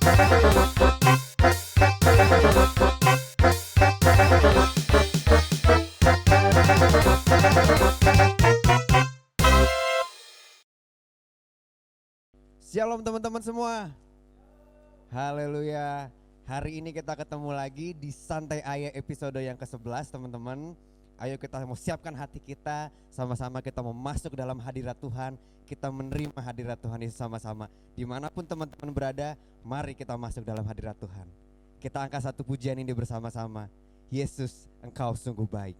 Shalom teman-teman semua. Haleluya. Hari ini kita ketemu lagi di Santai Ayah episode yang ke-11 teman-teman. Ayo kita mau siapkan hati kita, sama-sama kita mau masuk dalam hadirat Tuhan. Kita menerima hadirat Tuhan Yesus sama-sama. Dimanapun teman-teman berada, mari kita masuk dalam hadirat Tuhan. Kita angkat satu pujian ini bersama-sama. Yesus, Engkau sungguh baik.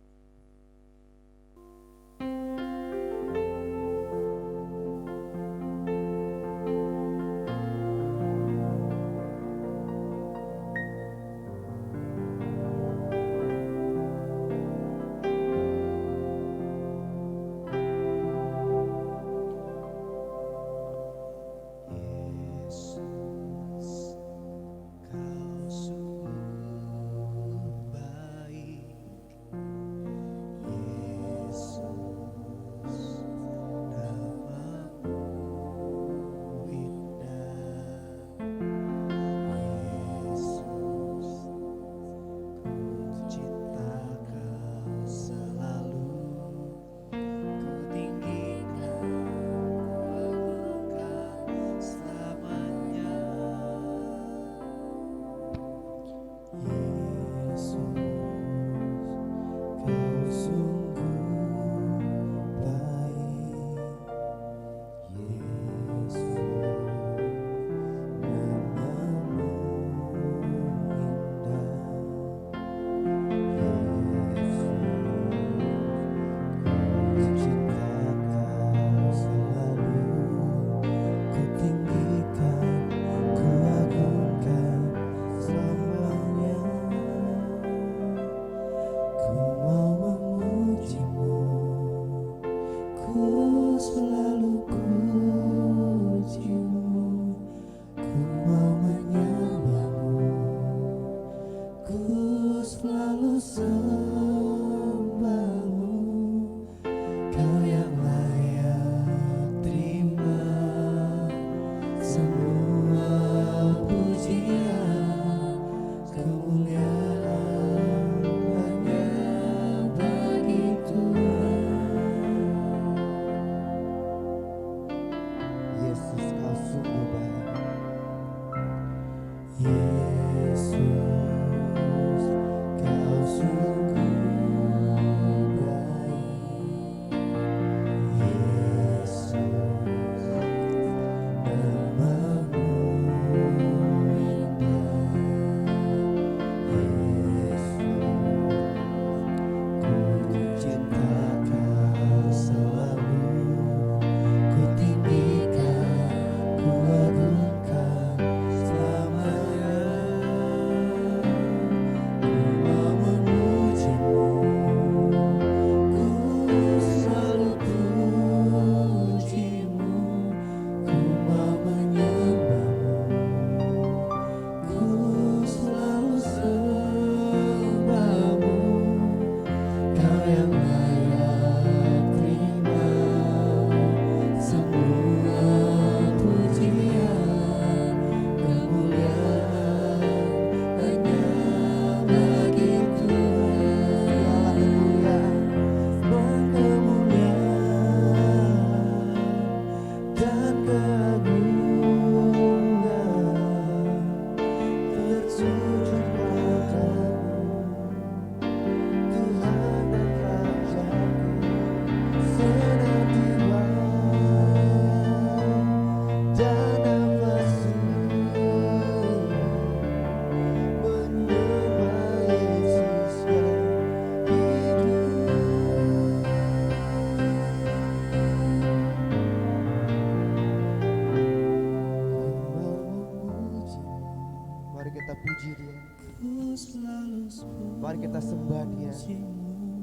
Mari kita sembah Dia,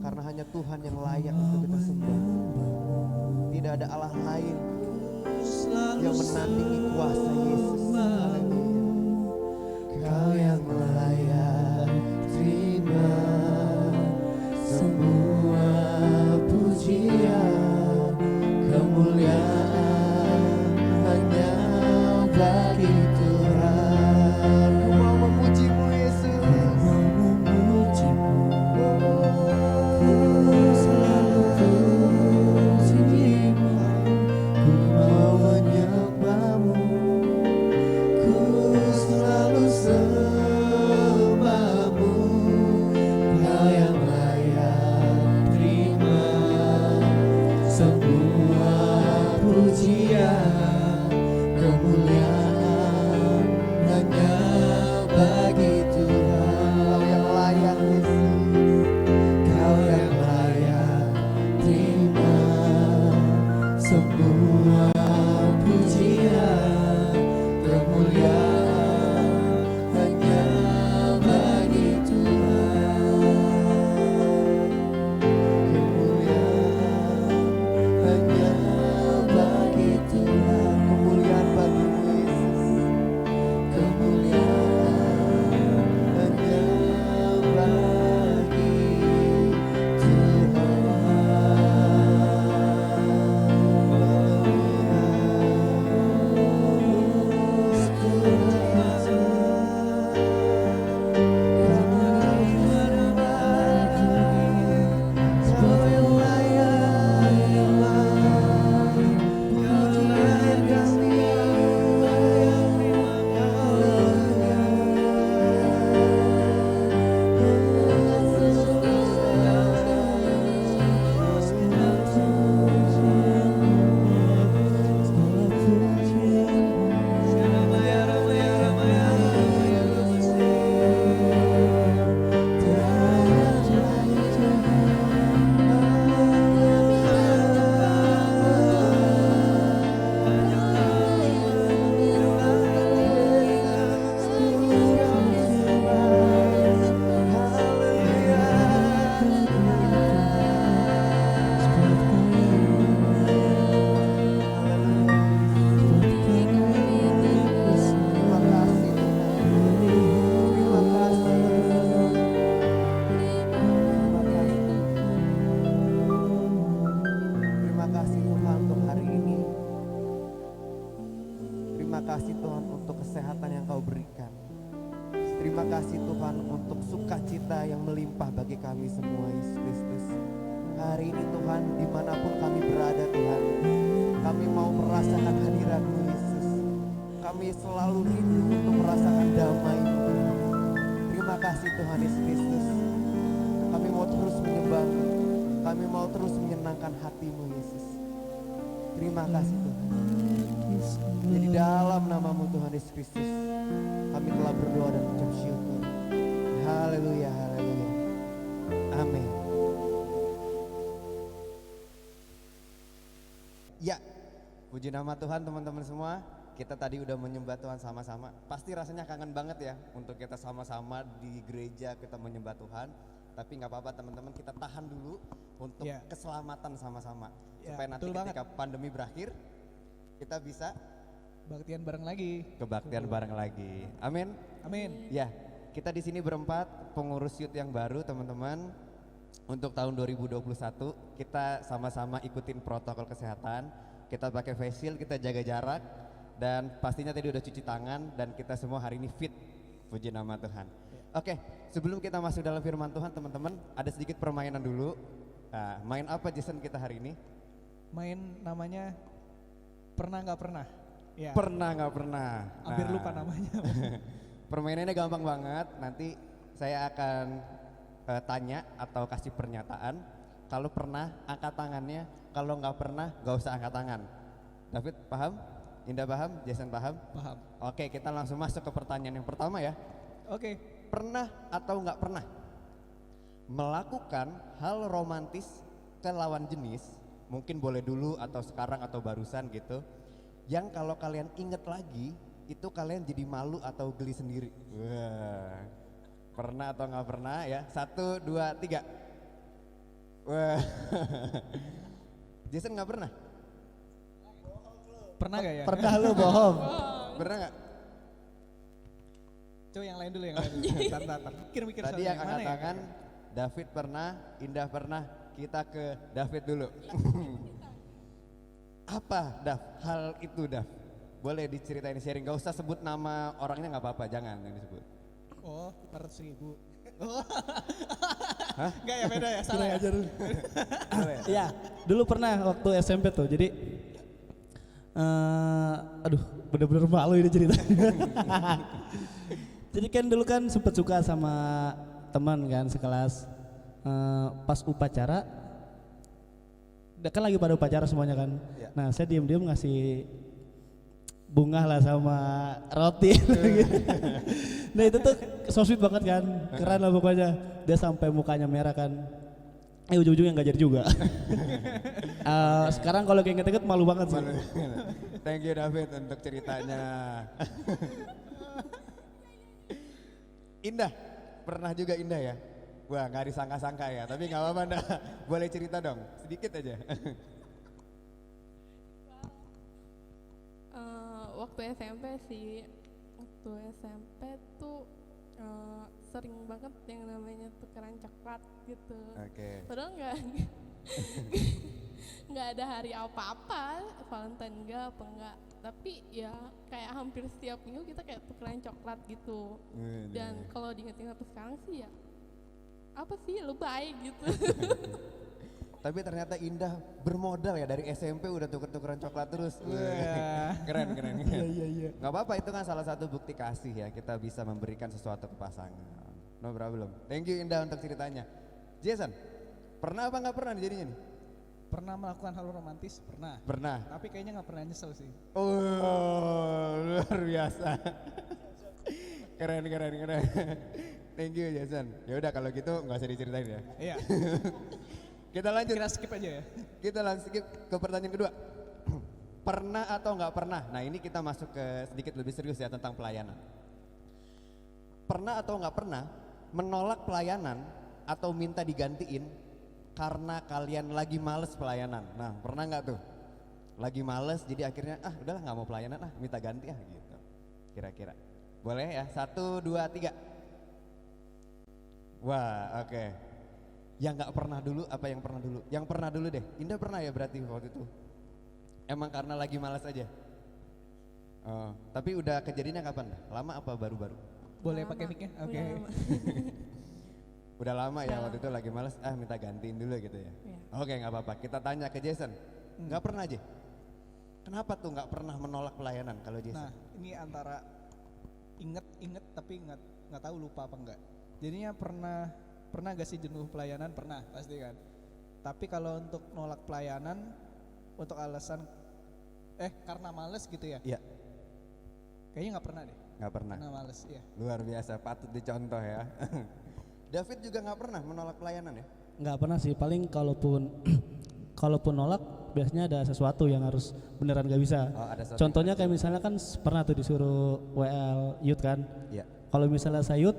karena hanya Tuhan yang layak untuk kita sembah. Tidak ada Allah lain yang menandingi kuasa Yesus. Haleluya. Kau yang layak terima semua pujian, kemuliaan hanya bagi Tuhan. Tuhan untuk kesehatan yang Kau berikan. Terima kasih Tuhan untuk sukacita yang melimpah bagi kami semua, Yesus Kristus. Hari ini Tuhan, dimanapun kami berada Tuhan, kami mau merasakan hadirat-Mu Yesus. Kami selalu rindu untuk merasakan damai-Mu Tuhan. Terima kasih Tuhan Yesus Kristus. Kami mau terus menyembah-Mu, kami mau terus menyenangkan hati-Mu Yesus. Terima kasih Tuhan. Jadi dalam nama-Mu Tuhan Yesus Kristus, kami telah berdoa dan mengucap syukur. Haleluya, haleluya. Amin. Ya, puji nama Tuhan teman-teman semua. Kita tadi udah menyembah Tuhan sama-sama. Pasti rasanya kangen banget ya untuk kita sama-sama di gereja kita menyembah Tuhan. Tapi nggak apa-apa teman-teman, kita tahan dulu untuk keselamatan sama-sama. Supaya nanti ketika pandemi berakhir, kita bisa kebaktian bareng lagi. Kebaktian bareng lagi. Amin. Amin. Ya, kita di sini berempat pengurus youth yang baru teman-teman. Untuk tahun 2021 kita sama-sama ikutin protokol kesehatan. Kita pakai face shield, kita jaga jarak, dan pastinya tadi udah cuci tangan, dan kita semua hari ini fit. Puji nama Tuhan. Oke, sebelum kita masuk dalam firman Tuhan teman-teman, ada sedikit permainan dulu. Nah, main apa Jason kita hari ini? Main namanya pernah nggak pernah. Ya. Pernah nggak pernah. Hampir lupa namanya. Permainannya gampang banget. Nanti saya akan tanya atau kasih pernyataan. Kalau pernah angkat tangannya, kalau nggak pernah nggak usah angkat tangan. David paham? Indah paham? Jason paham? Paham. Oke, kita langsung masuk ke pertanyaan yang pertama ya. Oke. Pernah atau nggak pernah melakukan hal romantis ke lawan jenis, mungkin boleh dulu atau sekarang atau barusan gitu, yang kalau kalian inget lagi itu kalian jadi malu atau geli sendiri? Wah, pernah atau nggak pernah ya? 1, 2, 3. Wah, Jason nggak pernah? Pernah gak ya? Pernah lu bohong. Pernah nggak? Coba yang lain dulu, yang lain dulu. Tar. Mikir-mikir Tadi yang angkat mana tangan, David pernah, Indah pernah. Kita ke David dulu. Apa Dav? Hal itu Dav? Boleh diceritain, sharing, gak usah sebut nama orangnya, gak apa-apa, jangan yang disebut. Oh, 400.000. Hah? Enggak ya, beda ya, salah ya. Iya, dulu pernah waktu SMP tuh. Jadi aduh, bener-bener malu ini cerita. Jadi kan dulu kan sempet suka sama teman kan sekelas. Pas upacara, kan lagi pada upacara semuanya kan. Ya. Nah, saya diam-diam ngasih bunga lah sama roti. Gitu. Nah itu tuh so sweet banget kan, keren lah pokoknya. Dia sampai mukanya merah kan. Ujung-ujungnya nggak jadi juga. Sekarang kalau inget-inget malu banget sih. Thank you David untuk ceritanya. Indah, pernah juga Indah ya? Wah, nggak disangka-sangka ya, tapi nggak apa-apa Nda. Boleh cerita dong, sedikit aja. Waktu SMP sih, waktu SMP tuh sering banget yang namanya tukeran coklat gitu. Oke. Padahal nggak ada hari apa-apa, Valentine apa enggak. Tapi ya kayak hampir setiap minggu kita kayak tukeran coklat gitu. Dan kalau diingat-ingat sekarang sih ya apa sih, lebay gitu. Tapi ternyata Indah bermodal ya, dari SMP udah tuker-tukeran coklat terus. Keren. Iya. Gak apa-apa, itu kan salah satu bukti kasih ya, kita bisa memberikan sesuatu ke pasangan. No problem. Thank you Indah untuk ceritanya. Jason, pernah apa nggak pernah jadinya nih? Pernah melakukan hal romantis? Pernah. Pernah. Tapi kayaknya nggak pernah nyesel sih. Oh, luar biasa. Keren. Thank you Jason. Ya udah kalau gitu nggak usah diceritain ya. Iya. Kita lanjut. Kita skip aja ya. Kita langsung skip ke pertanyaan kedua. Pernah atau nggak pernah? Nah ini kita masuk ke sedikit lebih serius ya tentang pelayanan. Pernah atau nggak pernah menolak pelayanan atau minta digantiin karena kalian lagi males pelayanan? Nah pernah nggak tuh? Lagi males jadi akhirnya udahlah nggak mau pelayanan, minta ganti gitu. Kira-kira. Boleh ya? 1, 2, 3. Wah, oke. Yang nggak pernah dulu, apa yang pernah dulu? Yang pernah dulu deh. Indah pernah ya berarti waktu itu? Emang karena lagi malas aja? Oh, tapi udah kejadiannya kapan? Lama apa baru-baru? Boleh Lama, pakai mic-nya? udah Oke. lama. Udah lama ya Udah waktu itu lagi males, minta gantiin dulu gitu ya. Iya. Oke, nggak apa-apa. Kita tanya ke Jason. Nggak pernah aja. Kenapa tuh nggak pernah menolak pelayanan kalau Jason? Nah, ini antara inget tapi nggak tahu lupa apa enggak. Jadinya pernah gak sih jenuh pelayanan? Pernah, pasti kan. Tapi kalau untuk nolak pelayanan untuk alasan karena males gitu ya? Iya, Kayaknya nggak pernah deh. nggak pernah. Karena males, ya. Luar biasa, patut dicontoh ya. David juga nggak pernah menolak pelayanan ya? Nggak pernah sih, paling kalaupun kalaupun nolak biasanya ada sesuatu yang harus beneran gak bisa. Oh, ada sesuatu. Contohnya kayak misalnya kan pernah tuh disuruh WL youth kan. Iya. Kalau misalnya saya youth,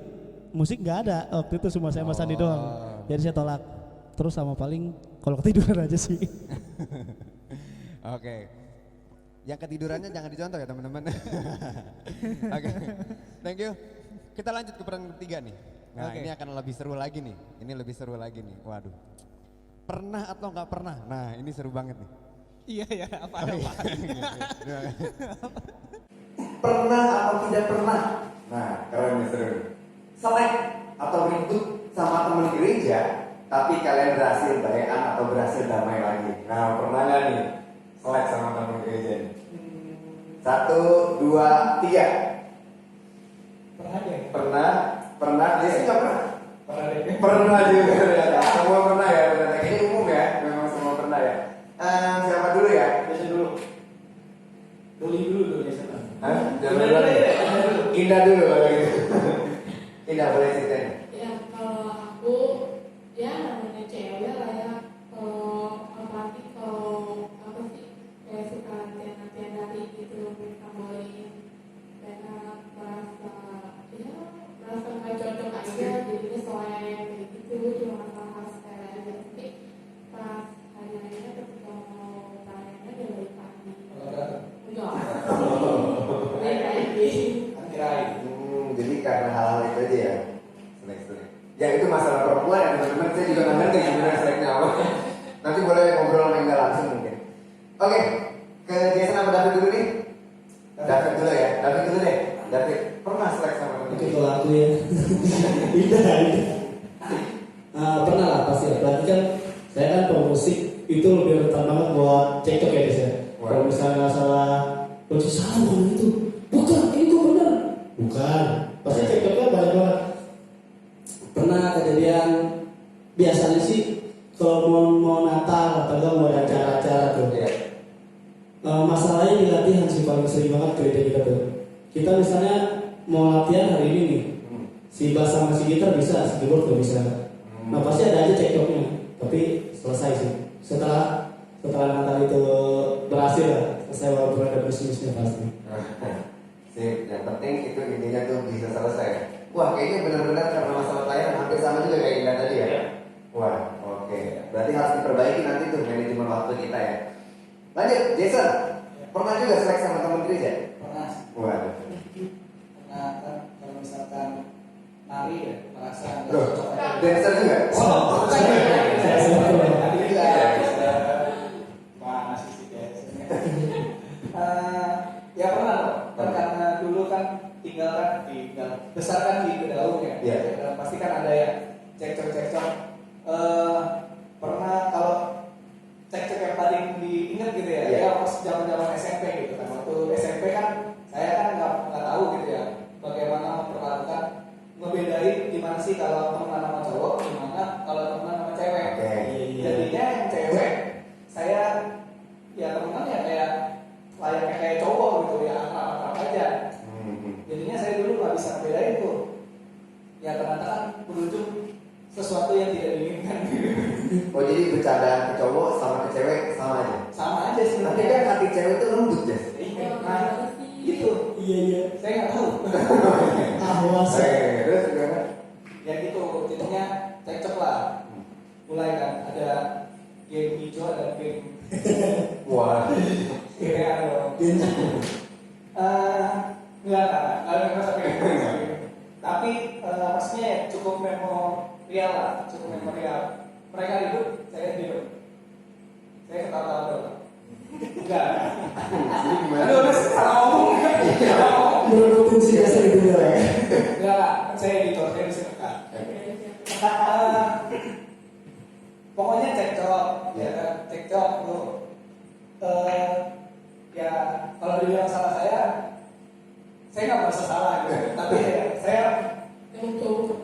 musik nggak ada waktu itu, cuma saya sama Sandi doang. Jadi saya tolak. Terus sama paling kalau ketiduran aja sih. Oke. Yang ketidurannya jangan dicontoh ya teman-teman. Oke. Thank you. Kita lanjut ke peran ketiga nih. Nah, Oke. ini akan lebih seru lagi nih. Ini lebih seru lagi nih. Waduh. Pernah atau nggak pernah? Nah, ini seru banget nih. Iya ya, apa? Pernah atau tidak pernah? Nah, keren nih, seru. Selek atau ribut sama teman gereja, tapi kalian berhasil bayan atau berhasil damai lagi. Nah, pernah nggak nih selek sama teman gereja nih? 1, 2, 3. Pernah deh. Pernah. Dia sih nggak pernah. Pernah deh. Pernah juga. Semua pernah ya. Benar. Ini umum ya. Memang semua pernah ya. Siapa dulu ya? Biasa dulu. Dulu biasa. Hah? Jangan dulu. Indah dulu kalau gitu. Indah boleh ceritain. Ya kalau aku ya namanya cewek lah ya. Apalagi kalau apa sih kayak suka latihan dari gitu mereka bolehin karena merasa nggak cocok aja jadinya soalnya kayak gitu cuma masalah sekali aja tapi pas hari lainnya ketika mau tanya dia balik lagi enggak balik lagi. Jadi karena hal-hal itu aja ya. Selek. Ya itu masalah perempuan ya teman-teman. Saya juga nggak ngerti sebenarnya seleknya apa. Nanti boleh ngobrol sama Enggak langsung mungkin. Oke, ke Jason sama David dulu nih. David dulu ya. David dulu deh. David pernah selek sama teman? Oke, kalau aku ya tidak. Pernah lah pasti ya. Berarti kan saya kan pemusik itu lebih rentan banget buat cekcok ya guys ya. Kalau misalnya salah kunci salah ngomong itu, bukan ini kok benar, bukan. Pasti cekcoknya banyak banget. Pernah kejadian biasanya sih kalau mau Natal atau enggak mau ada acara-acara tuh. Masalahnya di latihan sih paling sering banget gereja kita tuh. Kita misalnya mau latihan hari ini nih, si bass sama si gitar bisa, si keyboard gak bisa. Nah pasti ada aja cekcoknya, tapi selesai sih. Setelah Natal itu berhasil lah, selesai walaupun ada plus-minusnya pasti. Sip, yang penting itu intinya tuh bisa selesai. Wah, kayaknya benar-benar karena masalah pelayanan hampir sama juga kayak Indah tadi ya. Wah, oke. Berarti harus diperbaiki nanti tuh manajemen waktu kita ya. Lanjut, Jason. Pernah juga selek sama teman gereja? Pernah. Waduh. Nah kan kalau misalkan nari ya, merasa Loh, dancer juga? Mana sih biasanya? Ya pernah loh. Karena dulu kan tinggal besar kan di Kedaung ya. Iya. Pasti kan ada ya cekcok. Pernah kalau cekcok yang paling diingat gitu ya. Iya. Ya pas zaman SMP gitu kan. Waktu SMP kan saya kan nggak tahu gitu ya bagaimana memperlakukan ngebedain gimana sih kalau temenan sama cowok, gimana kalau temenan sama cewek. Oke. Jadinya yang cewek saya ya temenan ya kayak layaknya kayak cowok gitu ya, akrab aja. Jadinya saya dulu nggak bisa ngebedain tuh. Ya ternyata kan berujung sesuatu yang tidak diinginkan. Oh, jadi bercandaan ke cowok sama ke cewek sama aja? Sama aja sih. Tapi kan hati cewek itu lembut ya? Nah, gitu. Iya. Saya nggak tahu. Oke, terus gimana? Ya gitu. Jadinya cekcok lah. Mulai kan ada game hijau dan game Wah. kiri ada. Enggak sampai. Tapi maksudnya ya cukup memorial lah, cukup memorial. Mereka ribut, saya diam. Saya ketawa-tawa doang. Enggak. Jadi gimana? Aduh, udah salah ngomong. sih biasa gitu ya. Enggak, saya editor, saya bisa rekam. Pokoknya cekcok, ya kan? Cekcok tuh. Ya kalau dibilang salah saya nggak merasa salah gitu. Tapi ya, saya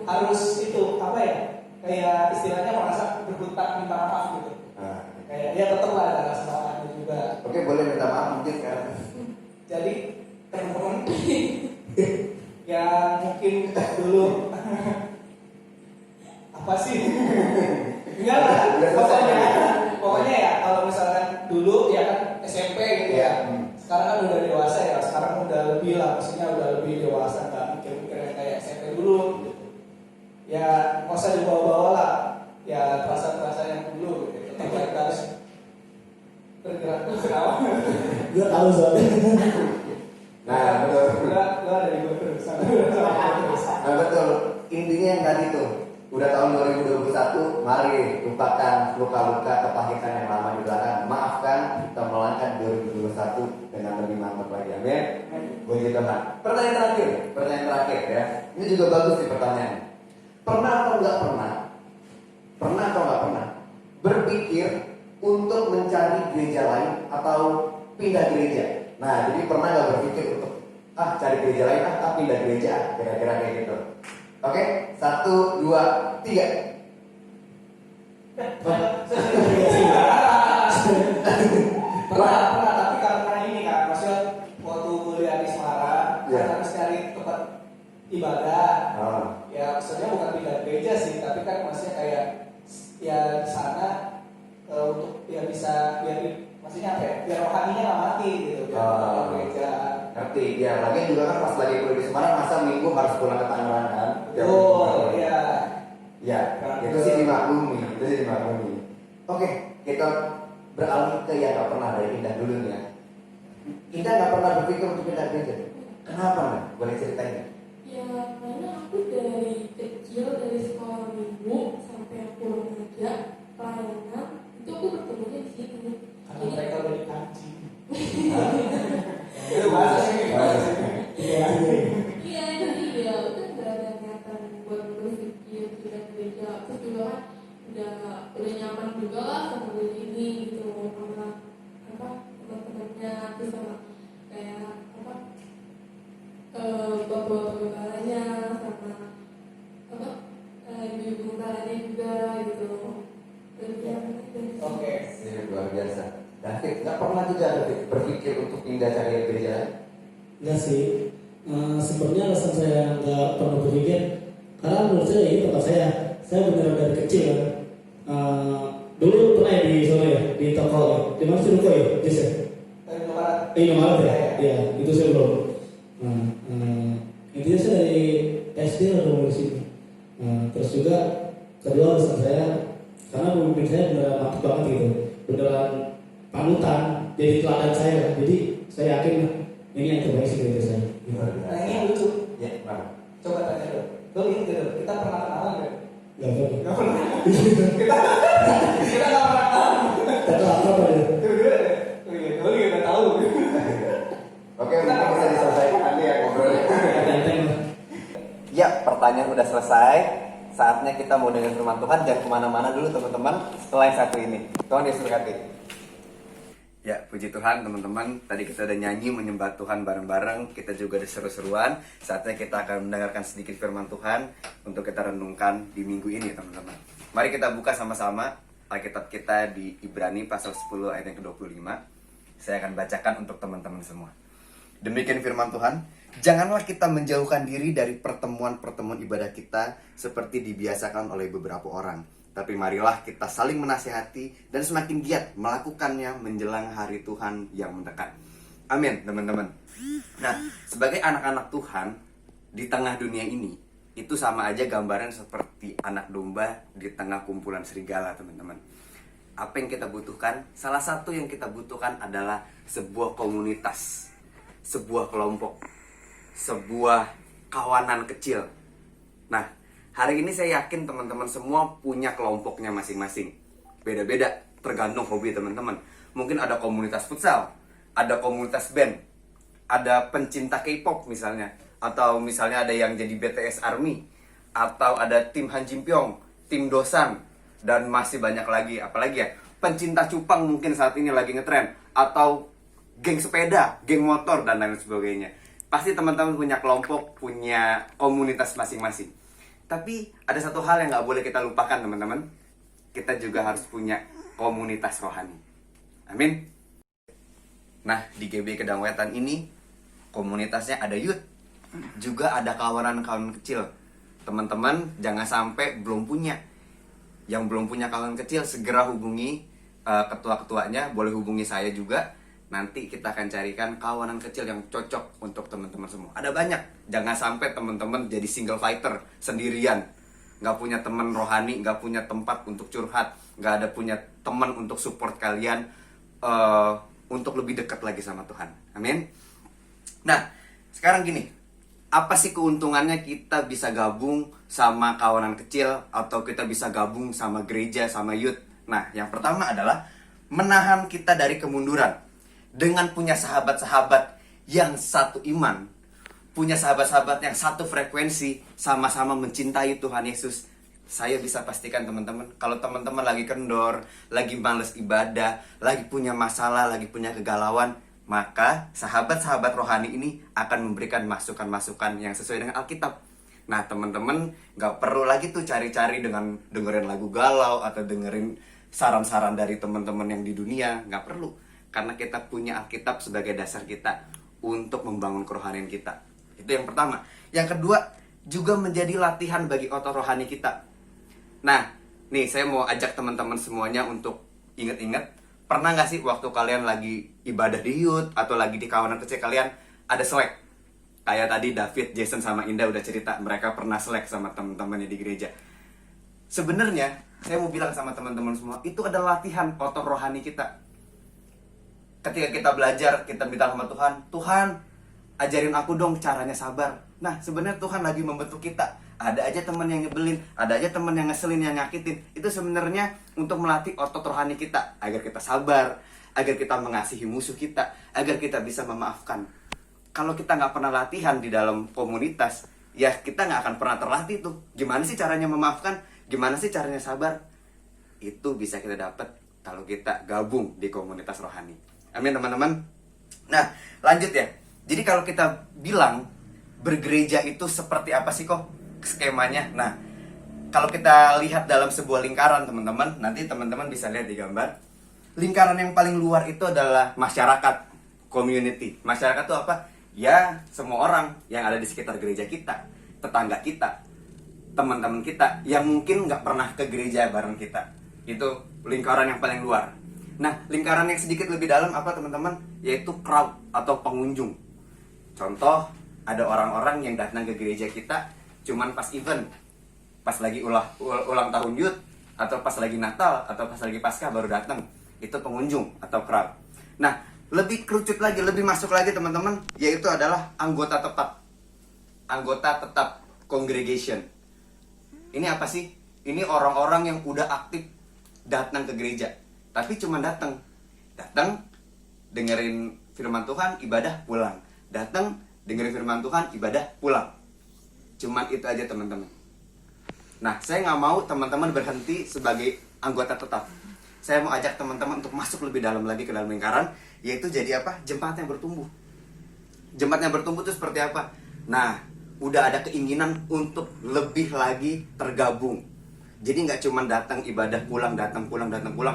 harus itu apa ya? Kayak istilahnya merasa berhutang minta maaf gitu. Kayak ya tetap lah ada rasa salahnya juga. Oke, boleh minta maaf mungkin kan. Jadi teman-teman yang mungkin dulu apa sih? Enggak lah, pokoknya ya kalau misalkan dulu ya kan SMP gitu ya. Sekarang kan udah dewasa ya, sekarang udah lebih lah, maksudnya udah lebih dewasa, nggak mikir-mikir yang kayak SMP dulu gitu. Ya nggak usah dibawa-bawa lah, ya perasaan-perasaan yang dulu gitu. Tapi kita harus bergerak ke awal. Gue tahu soalnya. Nah, betul. Gua dari gue terus. Nah, betul. Intinya yang tadi tuh, udah tahun 2021, mari lupakan luka-luka kepahitan yang lama di belakang. Maafkan, kita melangkah 2021 dengan lebih mantap lagi. Amin. Puji Tuhan. Pertanyaan terakhir ya. Ini juga bagus sih pertanyaannya. Pernah atau nggak pernah? Pernah atau nggak pernah? Berpikir untuk mencari gereja lain atau pindah gereja. Nah, jadi pernah nggak berpikir untuk cari gereja lain, pindah gereja, kira-kira kayak gitu. Oke, 1, 2, 3. Pernah, tapi karena ini kan, maksudnya waktu kuliah di Semarang, Ya. harus cari tempat ibadah. Oh. Ya maksudnya bukan pindah gereja sih, tapi kan maksudnya kayak ya di sana untuk ya bisa maksudnya apa ya, biar rohaninya nggak mati gitu, biar tetap gereja. Ngerti, ya lagi juga kan pas lagi kuliah di Semarang, masa minggu harus pulang ke Tangerang kan? Oh iya. Ya, itu sih dimaklumi, Oke, kita beralih ke yang nggak pernah dari Indah dulu nih ya. Indah nggak pernah berpikir untuk pindah gereja. Kenapa nih? Boleh ceritain? Ya karena aku dari kecil, dari sekolah minggu sampai aku remaja pelayanan itu aku bertemunya di situ. Karena mereka udah dikancing. Itu bahasa sih. Iya, jadi ya udah nggak ada niatan buat berpikir pindah gereja. Terus juga kan udah nyaman juga lah sama gereja ini gitu, sama apa teman-temannya, terus sama kayak apa bapak-bapak gembalanya, sama apa ibu-ibu gembalanya juga gitu. Oke. Ini luar biasa. David nggak pernah juga berpikir untuk pindah cari gereja? Enggak sih. Sebenarnya alasan saya nggak pernah berpikir karena menurut saya ini tempat saya benar dari kecil kan. Dulu pernah ya di Solo ya, di toko ya. Di mana sih toko ya? Jis ya? Indomaret ya? Iya, itu saya belum. Intinya saya dari SD udah mulai sini. Terus juga kedua alasan saya karena pemimpin saya beneran mantap banget gitu, beneran panutan, jadi teladan saya. Jadi saya yakin ini yang terbaik sih dari saya. Nah ini yang lucu. Ya, mana? Coba tanya dulu. Lo ingat gak? Kita pernah kenalan gak? Gak tahu. Gak pernah. Kita gak pernah kenalan. Tahu apa ya? Lo juga gak tahu. Oke, mungkin bisa diselesaikan nanti ya ngobrolnya. Ya, pertanyaan udah selesai. Saatnya kita mau dengar firman Tuhan. Jangan kemana-mana dulu teman-teman. Setelah yang satu ini, Tuhan Yesus berkati. Ya, puji Tuhan teman-teman. Tadi kita udah nyanyi menyembah Tuhan bareng-bareng. Kita juga udah seru-seruan. Saatnya kita akan mendengarkan sedikit firman Tuhan untuk kita renungkan di minggu ini teman-teman. Mari kita buka sama-sama Alkitab kita di Ibrani pasal 10 ayat yang ke-25. Saya akan bacakan untuk teman-teman semua. Demikian firman Tuhan. Janganlah kita menjauhkan diri dari pertemuan-pertemuan ibadah kita seperti dibiasakan oleh beberapa orang. Tapi marilah kita saling menasihati dan semakin giat melakukannya menjelang hari Tuhan yang mendekat. Amin, teman-teman. Nah, sebagai anak-anak Tuhan di tengah dunia ini, itu sama aja gambaran seperti anak domba di tengah kumpulan serigala, teman-teman. Apa yang kita butuhkan? Salah satu yang kita butuhkan adalah sebuah komunitas, sebuah kelompok, sebuah kawanan kecil. Nah, hari ini saya yakin teman-teman semua punya kelompoknya masing-masing. Beda-beda, tergantung hobi teman-teman. Mungkin ada komunitas futsal, ada komunitas band, ada pencinta K-pop misalnya, atau misalnya ada yang jadi BTS Army, atau ada tim Han Jin Pyong, tim Dosan, dan masih banyak lagi. Apalagi ya, pencinta cupang mungkin saat ini lagi ngetren, atau geng sepeda, geng motor, dan lain sebagainya. Pasti teman-teman punya kelompok, punya komunitas masing-masing. Tapi ada satu hal yang nggak boleh kita lupakan teman-teman. Kita juga harus punya komunitas rohani. Amin. Nah, di GB Kedang Wetan ini komunitasnya ada youth, juga ada kawanan-kawanan kecil. Teman-teman jangan sampai belum punya. Yang belum punya kawan kecil segera hubungi ketua-ketuanya, boleh hubungi saya juga. Nanti kita akan carikan kawanan kecil yang cocok untuk teman-teman semua. Ada banyak. Jangan sampai teman-teman jadi single fighter sendirian, nggak punya teman rohani, nggak punya tempat untuk curhat, nggak ada punya teman untuk support kalian untuk lebih dekat lagi sama Tuhan. Amin. Nah, sekarang gini, apa sih keuntungannya kita bisa gabung sama kawanan kecil atau kita bisa gabung sama gereja, sama youth? Nah, yang pertama adalah menahan kita dari kemunduran. Dengan punya sahabat-sahabat yang satu iman, punya sahabat-sahabat yang satu frekuensi, sama-sama mencintai Tuhan Yesus, saya bisa pastikan teman-teman, kalau teman-teman lagi kendor, lagi males ibadah, lagi punya masalah, lagi punya kegalauan, maka sahabat-sahabat rohani ini akan memberikan masukan-masukan yang sesuai dengan Alkitab. Nah, teman-teman gak perlu lagi tuh cari-cari dengan dengerin lagu galau atau dengerin saran-saran dari teman-teman yang di dunia. Gak perlu. Karena kita punya Alkitab sebagai dasar kita untuk membangun kerohanian kita. Itu yang pertama. Yang kedua, juga menjadi latihan bagi otot rohani kita. Nah, nih saya mau ajak teman-teman semuanya untuk ingat-ingat. Pernah gak sih waktu kalian lagi ibadah di youth atau lagi di kawanan kecil kalian ada selek? Kayak tadi David, Jason, sama Indah udah cerita mereka pernah selek sama teman-temannya di gereja. Sebenarnya, saya mau bilang sama teman-teman semua, itu adalah latihan otot rohani kita. Ketika kita belajar, kita minta sama Tuhan, Tuhan, ajarin aku dong caranya sabar. Nah, sebenarnya Tuhan lagi membentuk kita. Ada aja teman yang nyebelin, ada aja teman yang ngeselin, yang nyakitin. Itu sebenarnya untuk melatih otot rohani kita, agar kita sabar, agar kita mengasihi musuh kita, agar kita bisa memaafkan. Kalau kita nggak pernah latihan di dalam komunitas, ya kita nggak akan pernah terlatih tuh. Gimana sih caranya memaafkan? Gimana sih caranya sabar? Itu bisa kita dapat kalau kita gabung di komunitas rohani. Amin teman-teman. Nah, lanjut ya. Jadi kalau kita bilang bergereja itu seperti apa sih kok skemanya? Nah, kalau kita lihat dalam sebuah lingkaran teman-teman, nanti teman-teman bisa lihat di gambar. Lingkaran yang paling luar itu adalah masyarakat, community. Masyarakat itu apa? Ya, semua orang yang ada di sekitar gereja kita, tetangga kita, teman-teman kita yang mungkin nggak pernah ke gereja bareng kita. Itu lingkaran yang paling luar. Nah, lingkaran yang sedikit lebih dalam apa teman-teman? Yaitu crowd atau pengunjung. Contoh, ada orang-orang yang datang ke gereja kita cuman pas event, pas lagi ulang tahun youth, atau pas lagi Natal, atau pas lagi Paskah baru datang. Itu pengunjung atau crowd. Nah, lebih kerucut lagi, lebih masuk lagi teman-teman, yaitu adalah anggota tetap. Anggota tetap congregation. Ini apa sih? Ini orang-orang yang udah aktif datang ke gereja. Tapi cuma datang, dengerin firman Tuhan, ibadah, pulang. Datang, dengerin firman Tuhan, ibadah, pulang. Cuman itu aja teman-teman. Nah, saya nggak mau teman-teman berhenti sebagai anggota tetap. Saya mau ajak teman-teman untuk masuk lebih dalam lagi ke dalam lingkaran, yaitu jadi apa? Jemaat yang bertumbuh. Jemaat yang bertumbuh itu seperti apa? Nah, udah ada keinginan untuk lebih lagi tergabung. Jadi nggak cuma datang ibadah pulang, datang pulang,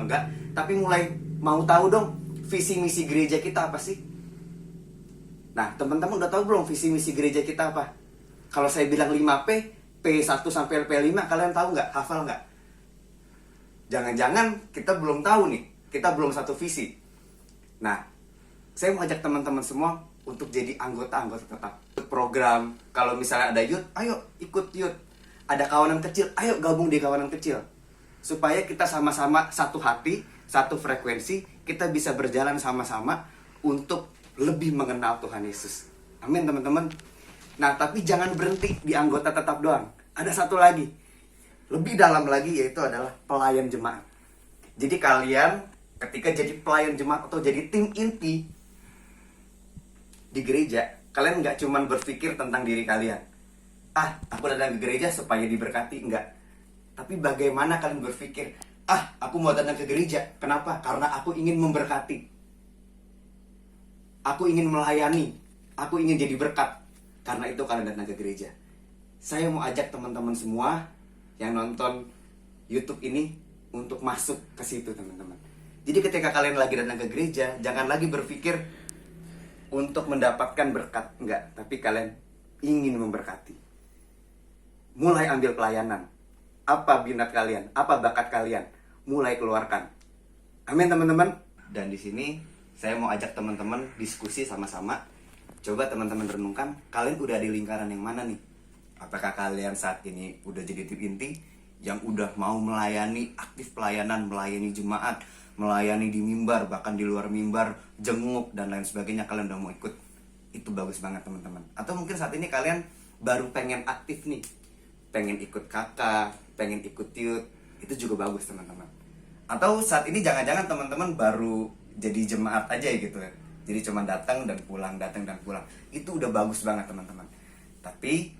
enggak. Tapi mulai mau tahu dong visi misi gereja kita apa sih? Nah, teman-teman udah tahu belum visi misi gereja kita apa? Kalau saya bilang 5P, P1 sampai P5, kalian tahu nggak? Hafal nggak? Jangan-jangan kita belum tahu nih, kita belum satu visi. Nah, saya mau ajak teman-teman semua untuk jadi anggota-anggota tetap. Program, kalau misalnya ada youth, ayo ikut youth. Ada kawanan kecil, ayo gabung di kawanan kecil. Supaya kita sama-sama satu hati, satu frekuensi, kita bisa berjalan sama-sama untuk lebih mengenal Tuhan Yesus. Amin teman-teman. Nah, tapi jangan berhenti di anggota tetap doang. Ada satu lagi, lebih dalam lagi, yaitu adalah pelayan jemaat. Jadi kalian ketika jadi pelayan jemaat atau jadi tim inti di gereja, Kalian nggak cuman berpikir tentang diri kalian. Aku datang ke gereja supaya diberkati, enggak. Tapi bagaimana kalian berpikir, aku mau datang ke gereja. Kenapa? Karena aku ingin memberkati. Aku ingin melayani. Aku ingin jadi berkat. Karena itu kalian datang ke gereja. Saya mau ajak teman-teman semua yang nonton YouTube ini untuk masuk ke situ, teman-teman. Jadi ketika kalian lagi datang ke gereja, jangan lagi berpikir untuk mendapatkan berkat. Enggak, tapi kalian ingin memberkati. Mulai ambil pelayanan. Apa minat kalian? Apa bakat kalian? Mulai keluarkan. Amin, teman-teman. Dan di sini saya mau ajak teman-teman diskusi sama-sama. Coba teman-teman renungkan, kalian udah di lingkaran yang mana nih? Apakah kalian saat ini udah jadi tim inti yang udah mau melayani, aktif pelayanan, melayani jemaat, melayani di mimbar, bahkan di luar mimbar, jenguk dan lain sebagainya, kalian udah mau ikut? Itu bagus banget, teman-teman. Atau mungkin saat ini kalian baru pengen aktif nih, pengen ikut kakak, pengen ikut youth, itu juga bagus, teman-teman. Atau saat ini jangan-jangan teman-teman baru jadi jemaat aja gitu ya, jadi cuma datang dan pulang, datang dan pulang. Itu udah bagus banget, teman-teman. Tapi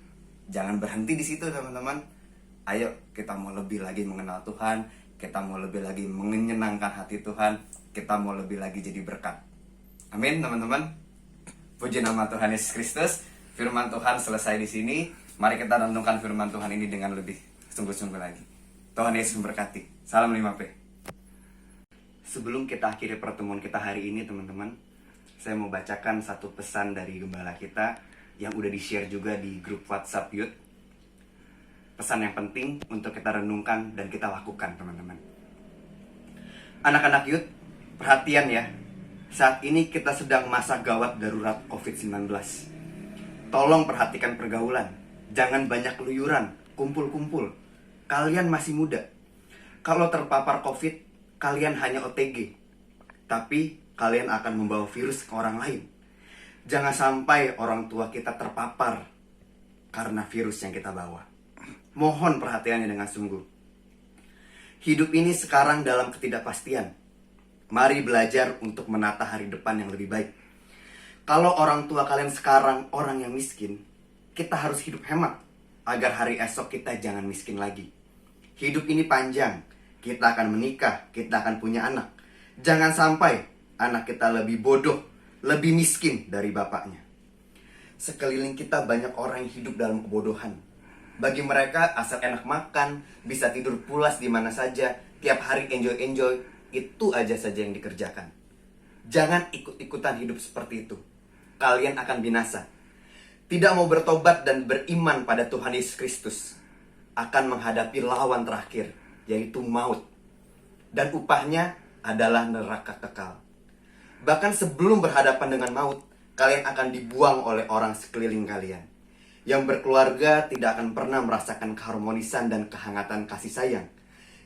jangan berhenti di situ, teman-teman. Ayo kita mau lebih lagi mengenal Tuhan, kita mau lebih lagi menyenangkan hati Tuhan, kita mau lebih lagi jadi berkat. Amin, teman-teman. Puji nama Tuhan Yesus Kristus. Firman Tuhan selesai di sini. Mari kita renungkan firman Tuhan ini dengan lebih sungguh-sungguh lagi. Tuhan Yesus memberkati. Salam 5P. Sebelum kita akhiri pertemuan kita hari ini, teman-teman, saya mau bacakan satu pesan dari gembala kita yang udah di-share juga di grup WhatsApp Youth. Pesan yang penting untuk kita renungkan dan kita lakukan, teman-teman. Anak-anak Youth, perhatian ya. Saat ini kita sedang masa gawat darurat COVID-19. Tolong perhatikan pergaulan. Jangan banyak keluyuran, kumpul-kumpul. Kalian masih muda. Kalau terpapar COVID, kalian hanya OTG. Tapi kalian akan membawa virus ke orang lain. Jangan sampai orang tua kita terpapar karena virus yang kita bawa. Mohon perhatiannya dengan sungguh. Hidup ini sekarang dalam ketidakpastian. Mari belajar untuk menata hari depan yang lebih baik. Kalau orang tua kalian sekarang orang yang miskin, kita harus hidup hemat agar hari esok kita jangan miskin lagi. Hidup ini panjang. Kita akan menikah, kita akan punya anak. Jangan sampai anak kita lebih bodoh, lebih miskin dari bapaknya. Sekeliling kita banyak orang yang hidup dalam kebodohan. Bagi mereka asal enak makan, bisa tidur pulas di mana saja, tiap hari enjoy-enjoy, itu aja saja yang dikerjakan. Jangan ikut-ikutan hidup seperti itu. Kalian akan binasa. Tidak mau bertobat dan beriman pada Tuhan Yesus Kristus akan menghadapi lawan terakhir, yaitu maut. Dan upahnya adalah neraka kekal. Bahkan sebelum berhadapan dengan maut, kalian akan dibuang oleh orang sekeliling kalian. Yang berkeluarga tidak akan pernah merasakan keharmonisan dan kehangatan kasih sayang.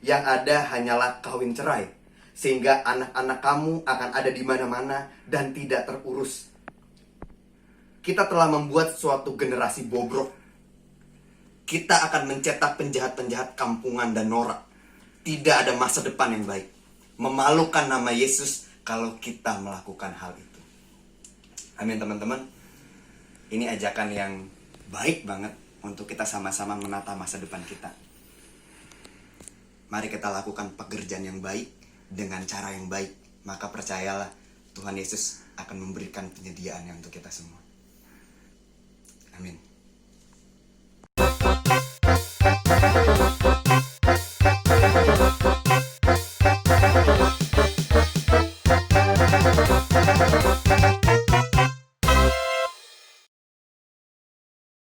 Yang ada hanyalah kawin cerai, sehingga anak-anak kamu akan ada di mana-mana dan tidak terurus. Kita telah membuat suatu generasi bobrok. Kita akan mencetak penjahat-penjahat kampungan dan norak. Tidak ada masa depan yang baik. Memalukan nama Yesus kalau kita melakukan hal itu. Amin, teman-teman. Ini ajakan yang baik banget untuk kita sama-sama menata masa depan kita. Mari kita lakukan pekerjaan yang baik dengan cara yang baik. Maka percayalah, Tuhan Yesus akan memberikan penyediaannya untuk kita semua. Amin.